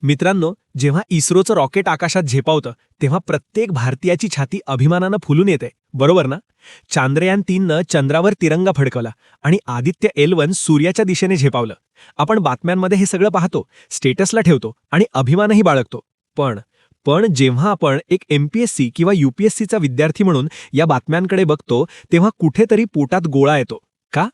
मित्रांनो, जेव्हा इस्रोचं रॉकेट आकाशात झेपावतं तेव्हा प्रत्येक भारतीयाची छाती अभिमानानं फुलून येते, बरोबर ना? चांद्रयान 3नं चंद्रावर तिरंगा फडकवला आणि आदित्य L1 सूर्याच्या दिशेने झेपावलं. आपण बातम्यांमध्ये हे सगळं पाहतो, स्टेटसला ठेवतो आणि अभिमानही बाळगतो. पण पण जेव्हा आपण एक MPSC किंवा UPSCचा विद्यार्थी म्हणून या बातम्यांकडे बघतो तेव्हा कुठेतरी पोटात गोळा येतो. का?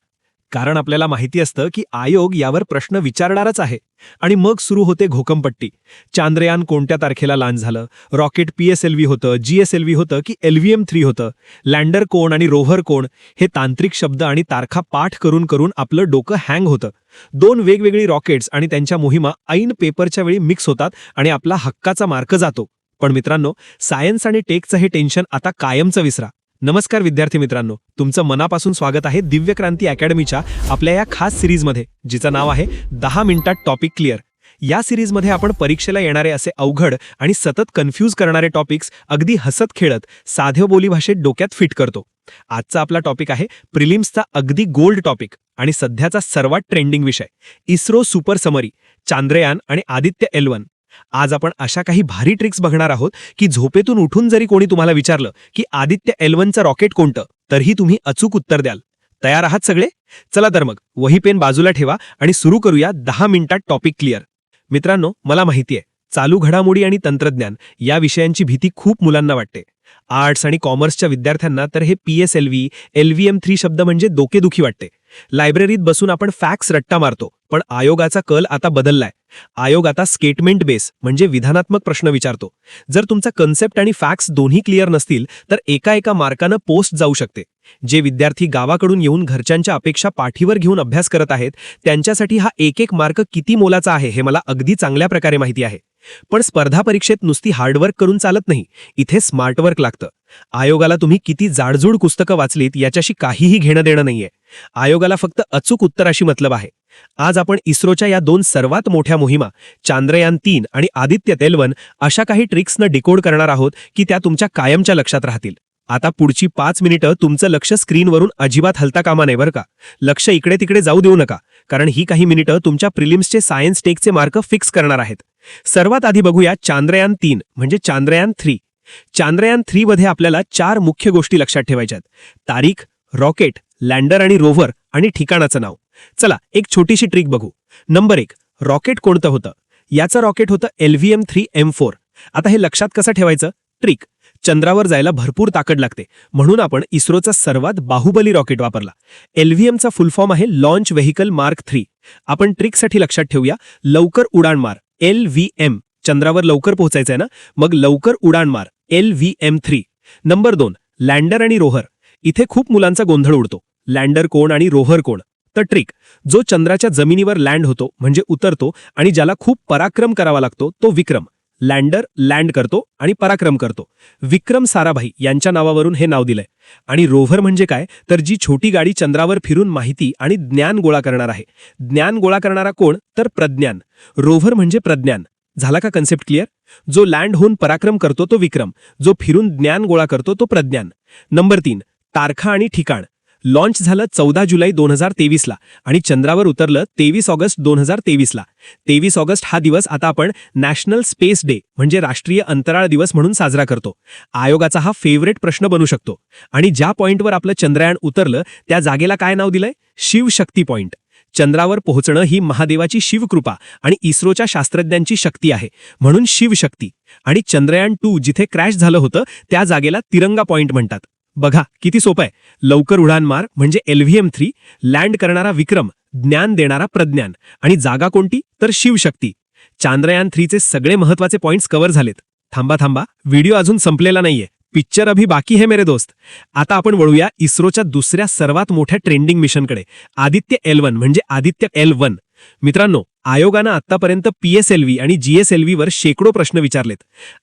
कारण आपल्याला माहिती असतं की आयोग यावर प्रश्न विचारणारच आहे. आणि मग सुरू होते घोकंपट्टी. चांद्रयान कोणत्या तारखेला लॉन्च झालं, रॉकेट PSLV होतं, GSLV होतं की LVM-3 होतं, लँडर कोण आणि रोव्हर कोण, हे तांत्रिक शब्द आणि तारखा पाठ करून करून आपलं डोकं हँग होतं. दोन वेगवेगळी रॉकेट्स आणि त्यांच्या मोहिमा ऐन पेपरच्या वेळी मिक्स होतात आणि आपला हक्काचा मार्क जातो. पण मित्रांनो, सायन्स आणि टेकचं हे टेन्शन आता कायमचं विसरा. नमस्कार विद्यार्थी मित्रांनो, तुमचं मनापासून स्वागत आहे दिव्य क्रांती अकॅडमीच्या आपल्या या खास सिरीजमध्ये, जिचं नाव आहे 10 मिनिटात टॉपिक क्लिअर. या सिरीजमध्ये आपण परीक्षेला येणारे असे अवघड आणि सतत कन्फ्यूज करणारे टॉपिक्स अगदी हसत खेळत साध्या बोलीभाषेत डोक्यात फिट करतो. आजचा आपला टॉपिक आहे प्रिलिम्सचा अगदी गोल्ड टॉपिक आणि सध्याचा सर्वात ट्रेंडिंग विषय, इस्रो सुपर समरी, चांद्रयान आणि आदित्य L1. आज आपण अशा काही भारी ट्रिक्स बघणार आहोत की झोपेतून उठून जरी कोणी तुम्हाला विचारलं की आदित्य L1चं रॉकेट कोणतं, तरीही तुम्ही अचूक उत्तर द्याल. तयार आहात सगळे? चला तर मग वही पेन बाजूला ठेवा आणि सुरू करूया 10 मिनिटात टॉपिक क्लिअर. मित्रांनो, मला माहिती आहे, चालू घडामोडी आणि तंत्रज्ञान या विषयांची भीती खूप मुलांना वाटते. आर्ट्स आणि कॉमर्सच्या विद्यार्थ्यांना तर हे PSLV, LVM-3 शब्द म्हणजे डोकेदुखी वाटते. लायब्ररीत बसून आपण फॅक्ट्स रट्टा मारतो, पण आयोगाचा कल आता बदललाय. आयोग आता स्टेटमेंट बेस म्हणजे विधानात्मक प्रश्न विचारतो. जर तुमचा कन्सेप्ट आणि फॅक्ट्स दोन्ही क्लिअर नसतील तर एका मार्कानं पोस्ट जाऊ शकते. जे विद्यार्थी गावाकडून येऊन घरच्यांच्या अपेक्षा पाठीवर घेऊन अभ्यास करत आहेत, त्यांच्यासाठी हा एक मार्क किती मोलाचा आहे हे मला अगदी चांगल्या प्रकारे माहिती आहे. पण स्पर्धा परीक्षेत नुसती हार्डवर्क करून चालत नाही, इथे स्मार्टवर्क लागतं. आयोगाला तुम्ही किती जाडजूड पुस्तकं वाचलीत याच्याशी काहीही घेणं देणं नाहीये. आयोगाला फक्त अचूक उत्तराशी मतलब आहे. आज आपण इस्रोच्या या दोन सर्वात मोठ्या मोहिमा, चांद्रयान 3 आणि आदित्य L1, अशा काही ट्रिक्सनं डिकोड करणार आहोत की त्या तुमच्या कायमच्या लक्षात राहतील. आता पुढची 5 मिनिटं तुमचं लक्ष स्क्रीनवरून अजिबात हलता कामा नये बरं का. लक्ष इकडे तिकडे जाऊ देऊ नका, कारण ही काही मिनिटं तुमच्या प्रिलिम्सचे सायन्स टेकचे मार्क फिक्स करणार आहेत. सर्वात आधी बघूया चांद्रयान 3 म्हणजे चांद्रयान 3. चांद्रयान 3 मध्ये आपल्याला 4 मुख्य गोष्टी लक्षात ठेवायच्यात: तारीख, रॉकेट, लँडर आणि रोव्हर आणि ठिकाणाचं नाव. चला एक छोटीशी ट्रिक बघू. नंबर 1, रॉकेट कोणतं होतं? याचं रॉकेट होतं LVM-3M4. आता हे लक्षात कसं ठेवायचं? ट्रिक: चंद्रावर जायला भरपूर ताकद लागते, म्हणून आपण इस्रोचा सर्वात बाहुबली रॉकेट वापरला. LVMचा फुल फॉर्म आहे लॉन्च व्हेइकल मार्क 3. आपण ट्रिकसाठी लक्षात ठेवूया लवकर उडाण मार LVM. चंद्रावर लवकर पोहोचायचंय ना, मग लवकर उडाण मार LVM-3. नंबर 2, लँडर आणि रोव्हर. इथे खूप मुलांचा गोंधळ उडतो. लँडर कोण आणि रोव्हर कोण? तर ट्रिक: जो चंद्राच्या जमिनीवर लँड होतो म्हणजे उतरतो आणि ज्याला खूप पराक्रम करावा लागतो तो विक्रम. लँडर लँड करतो आणि पराक्रम करतो. विक्रम साराभाई यांच्या नावावरून हे नाव दिलंय. आणि रोव्हर म्हणजे काय? तर जी छोटी गाडी चंद्रावर फिरून माहिती आणि ज्ञान गोळा करणार आहे. ज्ञान गोळा करणारा कोण? तर प्रज्ञान. रोव्हर म्हणजे प्रज्ञान. झाला का कन्सेप्ट क्लिअर? जो लँड होऊन पराक्रम करतो तो विक्रम, जो फिरून ज्ञान गोळा करतो तो प्रज्ञान. नंबर 3, तारखा आणि ठिकाण. लॉन्च झालं 14 जुलै 2023ला आणि चंद्रावर उतरलं 23 ऑगस्ट 2023ला. 23 ऑगस्ट हा दिवस आता आपण नॅशनल स्पेस डे म्हणजे राष्ट्रीय अंतराळ दिवस म्हणून साजरा करतो. आयोगाचा हा फेवरेट प्रश्न बनू शकतो. आणि ज्या पॉइंटवर आपलं चंद्रयान उतरलं त्या जागेला काय नाव दिलंय? शिवशक्ती पॉइंट. चंद्रावर पोहोचणं ही महादेवाची शिवकृपा आणि इस्रोच्या शास्त्रज्ञांची शक्ती आहे, म्हणून शिवशक्ती. आणि चंद्रयान 2 जिथे क्रॅश झालं होतं त्या जागेला तिरंगा पॉइंट म्हणतात. बघा किती सोपं आहे. लवकर उडाण मार म्हणजे LVM-3, लँड करणारा विक्रम, ज्ञान देणारा प्रज्ञान आणि जागा कोणती? तर शिवशक्ती. चांद्रयान 3चे सगळे महत्वाचे पॉइंट्स कव्हर झालेत. थांबा, व्हिडिओ अजून संपलेला नाहीये. पिक्चर अभी बाकी है मेरे दोस्त. आता आपण वळूया इस्रोच्या दुसऱ्या सर्वात मोठ्या ट्रेंडिंग मिशनकडे, आदित्य L1 म्हणजे आदित्य L1. मित्रांनो, आयोगानं आतापर्यंत PSLV आणि GSLV वर शेकडो प्रश्न विचारलेत.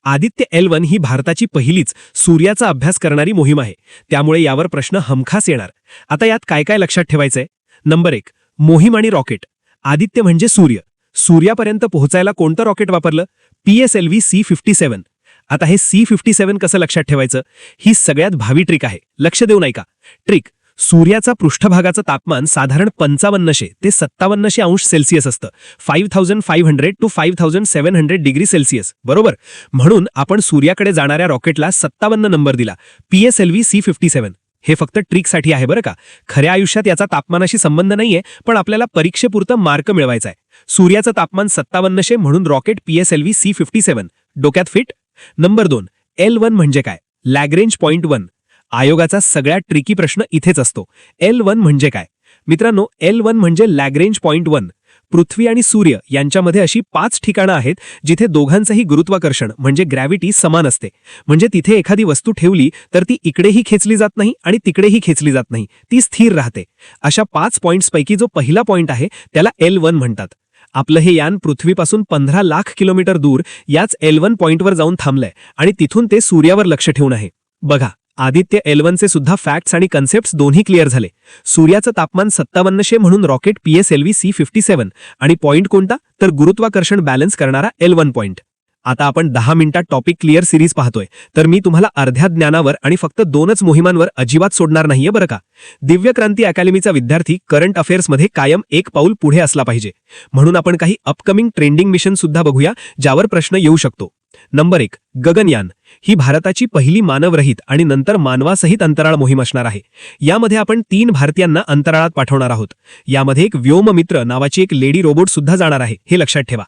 आदित्य L1 ही भारताची पहिलीच सूर्याचा अभ्यास करणारी मोहीम आहे, त्यामुळे यावर प्रश्न हमखास येणार. आता यात काय काय लक्षात ठेवायचंय? नंबर 1, मोहीम आणि रॉकेट. आदित्य म्हणजे सूर्य. सूर्यापर्यंत पोहोचायला कोणतं रॉकेट वापरलं? PSLV C-57. आता हे C-57 कसं लक्षात ठेवायचं? ही सगळ्यात भावी ट्रिक आहे, लक्ष देऊ नका. ट्रिक: सूर्याचा पृष्ठभागाचं तापमान साधारण 5500 ते 5700 अंश सेल्सिअस असतं. 5500 टू 5700 डिग्री सेल्सिअस, बरोबर. म्हणून आपण सूर्याकडे जाणाऱ्या रॉकेटला 57 नंबर दिला, PSLV C57. हे फक्त ट्रिकसाठी आहे बरं का. खऱ्या आयुष्यात याचा तापमानाशी संबंध नाहीये, पण आपल्याला परीक्षेपुरतं मार्क मिळवायचा आहे. सूर्याचं तापमान 5700 म्हणून रॉकेट PSLV C57. डोक्यात फिट? नंबर 2, L1 म्हणजे काय? Lagrange point 1. आयोगाचा सगळ्यात ट्रिकी प्रश्न इथेच असतो. L1 म्हणजे काय? मित्रांनो, L1 म्हणजे लॅग्रेंज पॉइंट 1. पृथ्वी आणि सूर्य यांच्यामध्ये अशी 5 ठिकाणं आहेत जिथे दोघांचंही गुरुत्वाकर्षण म्हणजे ग्रॅव्हिटी समान असते. म्हणजे तिथे एखादी वस्तू ठेवली तर ती इकडेही खेचली जात नाही आणि तिकडेही खेचली जात नाही, ती स्थिर राहते. अशा 5 पॉइंट्सपैकी जो पहिला पॉइंट आहे त्याला L1 म्हणतात. आपलं हे यान पृथ्वीपासून 15 लाख किलोमीटर दूर याच L1 पॉइंटवर जाऊन थांबलंय आणि तिथून ते सूर्यावर लक्ष ठेवून आहे. बघा, आदित्य L1 चे सुद्धा फॅक्ट्स आणि कन्सेप्ट्स दोन्ही क्लिअर झाले. सूर्याचं तापमान 5700 म्हणून रॉकेट PSLV C57 आणि पॉइंट कोणता? तर गुरुत्वाकर्षण बॅलन्स करणारा L1 पॉइंट. आता आपण 10 मिनिटात टॉपिक क्लिअर सिरीज पाहतोय, तर मी तुम्हाला अर्ध्या ज्ञानावर आणि फक्त 2च मोहिमांवर अजिबात सोडणार नाहीये बरं का. दिव्य क्रांती अकॅडमीचा विद्यार्थी करंट अफेअर्समध्ये कायम एक पाऊल पुढे असला पाहिजे. म्हणून आपण काही अपकमिंग ट्रेंडिंग मिशन सुद्धा बघूया ज्यावर प्रश्न येऊ शकतो. नंबर 1, गगनयान. ही भारताची पहिली मानवरहित आणि नंतर मानवासहित अंतराळ मोहीम असणार आहे. यामध्ये आपण 3 भारतीयांना अंतराळात पाठवणार आहोत. यामध्ये एक व्योममित्र नावाची एक लेडी रोबोट सुद्धा जाणार आहे, हे लक्षात ठेवा.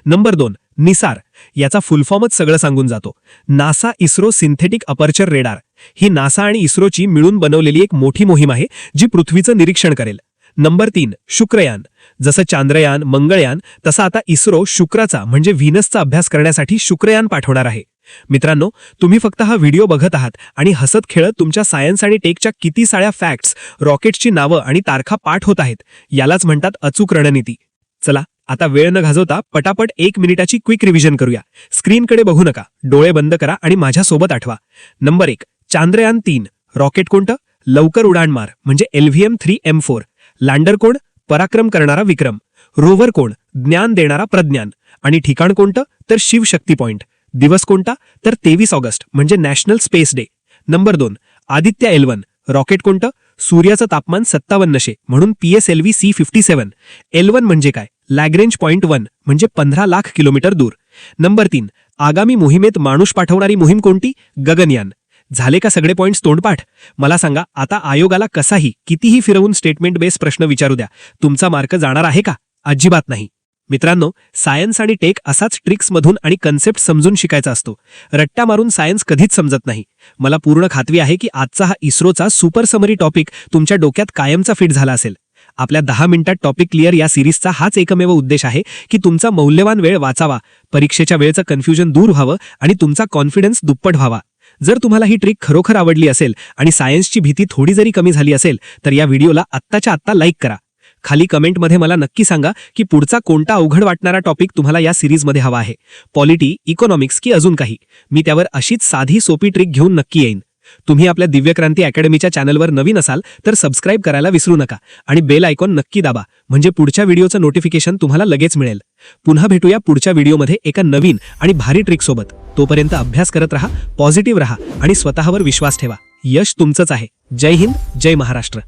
Number 2, NISAR. याचा फुल फॉर्मच सगळं सांगून जातो. NASA ISRO synthetic aperture radar. ही नासा आणि इस्रोची मिळून बनवलेली एक मोठी मोहीम आहे जी पृथ्वीचं निरीक्षण करेल. नंबर 3, शुक्रयान. जसं चांद्रयान, मंगळयान, तसा आता इस्रो शुक्राचा म्हणजे व्हीनसचा अभ्यास करण्यासाठी शुक्रयान पाठवणार आहे. मित्रांनो, तुम्ही फक्त हा व्हिडिओ बघत आहात आणि हसत खेळत तुमच्या सायन्स आणि टेकच्या किती साऱ्या फॅक्ट्स, रॉकेट्सची नावं आणि तारखा पाठ होत आहेत. यालाच म्हणतात अचूक रणनीती. चला, आता वेळ न घालवता पटापट 1 मिनिटाची क्विक रिव्हिजन करूया. स्क्रीनकडे बघू नका, डोळे बंद करा आणि माझ्यासोबत आठवा. नंबर 1, चांद्रयान 3. रॉकेट कोणतं? लवकर उडाण मार म्हणजे LVM-3M4. लँडर कोण? पराक्रम करणारा विक्रम. रोव्हर कोण? ज्ञान देणारा प्रज्ञान. आणि ठिकाण कोणतं? तर शिवशक्ती पॉइंट. दिवस कोणता? तर 23 ऑगस्ट म्हणजे national space day. Number 2, Aditya L1. Rocket कोणतं? सूर्याचं तापमान 5700 म्हणून PSLV C57. L1 म्हणजे काय? लॅग्रेंज पॉइंट 1 म्हणजे 15 लाख किलोमीटर दूर. नंबर 3, आगामी मोहिमेत माणूस पाठवणारी मोहीम कोणती? गगनयान. झाले का सगळे पॉइंट्स तोंडपाठ? मला सांगा, आता आयोगाला कसाही कितीही फिरवून स्टेटमेंट बेस प्रश्न विचारू द्या, तुमचा मार्क जाणार आहे का? अजिबात नाही. मित्रांनो, सायन्स आणि टेक असाच ट्रिक्समधून आणि कन्सेप्ट समजून शिकायचा असतो. रट्टा मारून सायन्स कधीच समजत नाही. मला पूर्ण खात्री आहे की आजचा हा इस्रोचा सुपर समरी टॉपिक तुमच्या डोक्यात कायमचा फिट झाला असेल. आपल्या 10 मिनिटात टॉपिक क्लिअर या सिरीजचा हाच एकमेव उद्देश आहे की तुमचा मौल्यवान वेळ वाचावा, परीक्षेच्या वेळेचं कन्फ्युजन दूर व्हावं आणि तुमचा कॉन्फिडन्स दुप्पट व्हावा. जर तुम्हाला ही ट्रिक खरोखर आवडली असेल आणि सायन्सची भीती थोडी जरी कमी झाली असेल तर या व्हिडिओला आत्ताच्या आत्ता लाईक करा. खाली कमेंटमध्ये मला नक्की सांगा की पुढचा कोणता अवघड वाटणारा टॉपिक तुम्हाला या सिरीजमध्ये हवा आहे. पॉलिटी, इकॉनॉमिक्स की अजून काही. मी त्यावर अशीच साधी सोपी ट्रिक घेऊन नक्की येईन. तुम्ही आपल्या दिव्य क्रांती अकॅडमीच्या चॅनलवर नवीन असाल तर सबस्क्राईब करायला विसरू नका आणि बेल आयकॉन नक्की दाबा म्हणजे पुढच्या व्हिडिओचं नोटिफिकेशन तुम्हाला लगेच मिळेल. पुन्हा भेटूया पुढच्या व्हिडिओमध्ये एका नवीन आणि भारी ट्रिकसोबत. तोपर्यंत अभ्यास करत राहा, पॉझिटिव्ह राहा आणि स्वतःवर विश्वास ठेवा. यश तुमचंच आहे. जय हिंद, जय महाराष्ट्र.